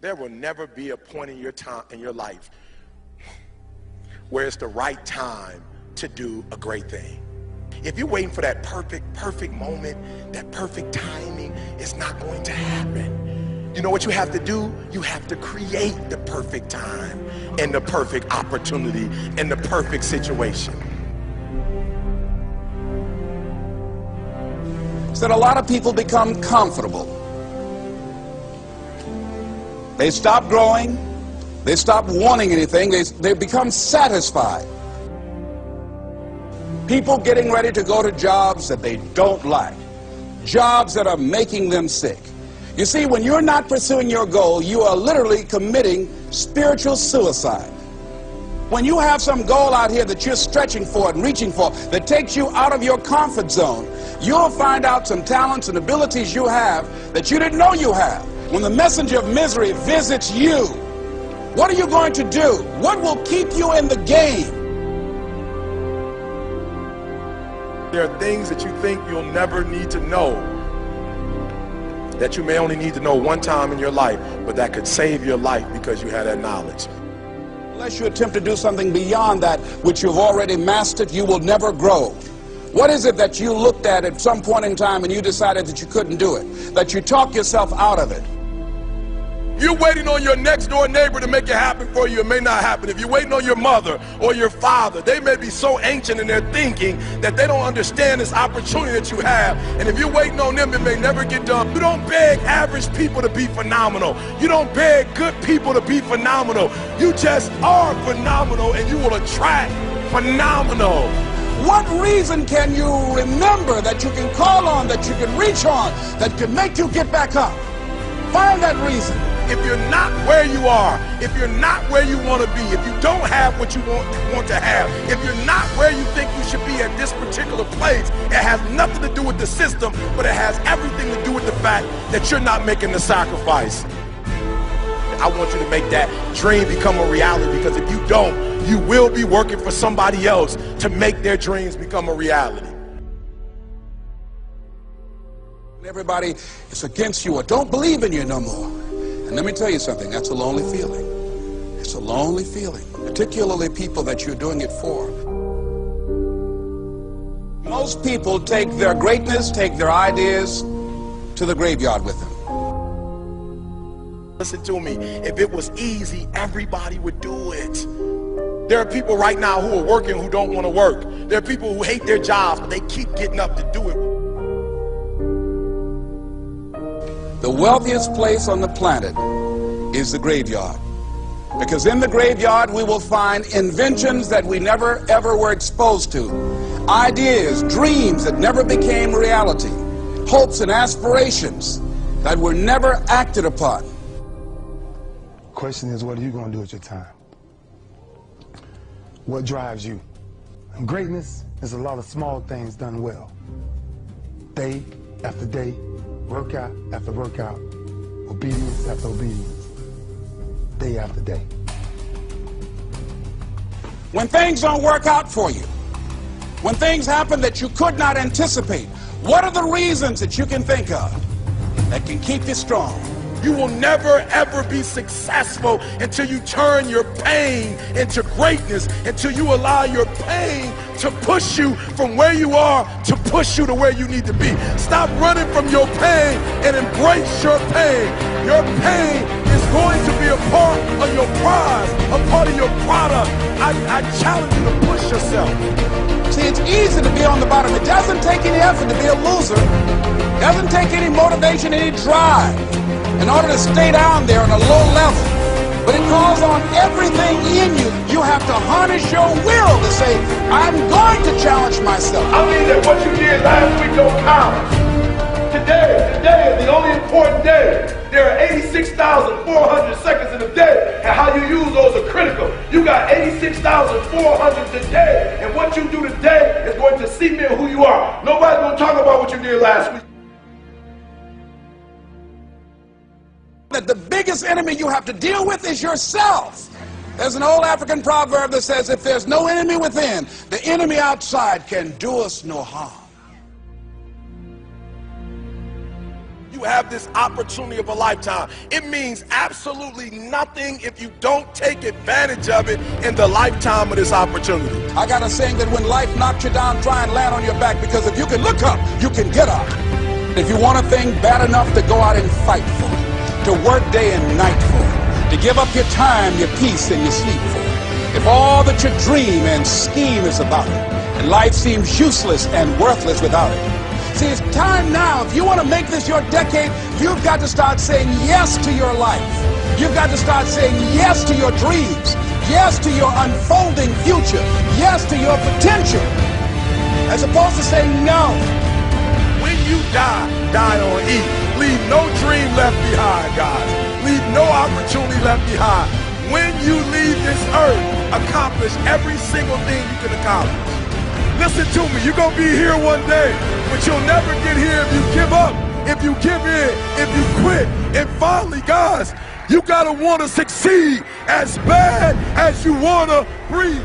There will never be a point in your time in your life where it's the right time to do a great thing. If you're waiting for that perfect moment, that perfect timing, it's not going to happen. You know what you have to do? You have to create the perfect time and the perfect opportunity and the perfect situation. So that a lot of people become comfortable. They stop growing. They stop wanting anything. They become satisfied. People getting ready to go to jobs that they don't like. Jobs that are making them sick. You see, when you're not pursuing your goal, you are literally committing spiritual suicide. When you have some goal out here that you're stretching for and reaching for that takes you out of your comfort zone, you'll find out some talents and abilities you have that you didn't know you have. When the messenger of misery visits you, what are you going to do? What will keep you in the game? There are things that you think you'll never need to know, that you may only need to know one time in your life, but that could save your life because you had that knowledge. Unless you attempt to do something beyond that which you've already mastered, you will never grow. What is it that you looked at some point in time and you decided that you couldn't do it, that you talked yourself out of it? You're waiting on your next door neighbor to make it happen for you. It may not happen. If you're waiting on your mother or your father, they may be so ancient in their thinking that they don't understand this opportunity that you have. And if you're waiting on them, it may never get done. You don't beg average people to be phenomenal. You don't beg good people to be phenomenal. You just are phenomenal, and you will attract phenomenal. What reason can you remember that you can call on, that you can reach on, that can make you get back up? Find that reason. If you're not where you are, if you're not where you want to be, if you don't have what you want to have, if you're not where you think you should be at this particular place, it has nothing to do with the system, but it has everything to do with the fact that you're not making the sacrifice. I want you to make that dream become a reality, because if you don't, you will be working for somebody else to make their dreams become a reality. Everybody is against you or don't believe in you no more. And let me tell you something, that's a lonely feeling. It's a lonely feeling, particularly people that you're doing it for. Most people take their greatness, take their ideas to the graveyard with them. Listen to me, if it was easy, everybody would do it. There are people right now who are working who don't want to work. There are people who hate their jobs, but they keep getting up to do it. The wealthiest place on the planet is the graveyard. Because in the graveyard we will find inventions that we never ever were exposed to. Ideas, dreams that never became reality. Hopes and aspirations that were never acted upon. The question is, what are you going to do with your time? What drives you? And greatness is a lot of small things done well. Day after day, workout after workout, obedience after obedience, day after day. When things don't work out for you, when things happen that you could not anticipate, what are the reasons that you can think of that can keep you strong? You will never ever be successful until you turn your pain into greatness, until you allow your pain to push you from where you are to push you to where you need to be. Stop running from your pain and embrace your pain. Your pain is going to be a part of your prize, a part of your product. I challenge you to push yourself. See, it's easy to be on the bottom. It doesn't take any effort to be a loser. It doesn't take any motivation, any drive in order to stay down there on a low level. But it calls on everything in you. You have to harness your will to say, I'm going to challenge myself. I mean that what you did last week don't count. Today is the only important day. There are 86,400 seconds in a day, and how you use those are critical. You got 86,400 today, and what you do today is going to cement who you are. Nobody's going to talk about what you did last week. That the biggest enemy you have to deal with is yourself. There's an old African proverb that says, if there's no enemy within, the enemy outside can do us no harm. you have this opportunity of a lifetime. It means absolutely nothing if you don't take advantage of it in the lifetime of this opportunity. I got a saying that when life knocks you down, try and land on your back, because if you can look up, you can get up. If you want a thing bad enough to go out and fight for it, to work day and night for it, to give up your time, your peace, and your sleep for it, if all that you dream and scheme is about it, and life seems useless and worthless without it. See, it's time now. If you want to make this your decade, you've got to start saying yes to your life. You've got to start saying yes to your dreams, yes to your unfolding future, yes to your potential, as opposed to saying no. When you die, die on E. Leave no dream left behind, guys. Leave no opportunity left behind. When you leave this earth, accomplish every single thing you can accomplish. Listen to me, you're going to be here one day, but you'll never get here if you give up, if you give in, if you quit. And finally, guys, you got to want to succeed as bad as you want to breathe.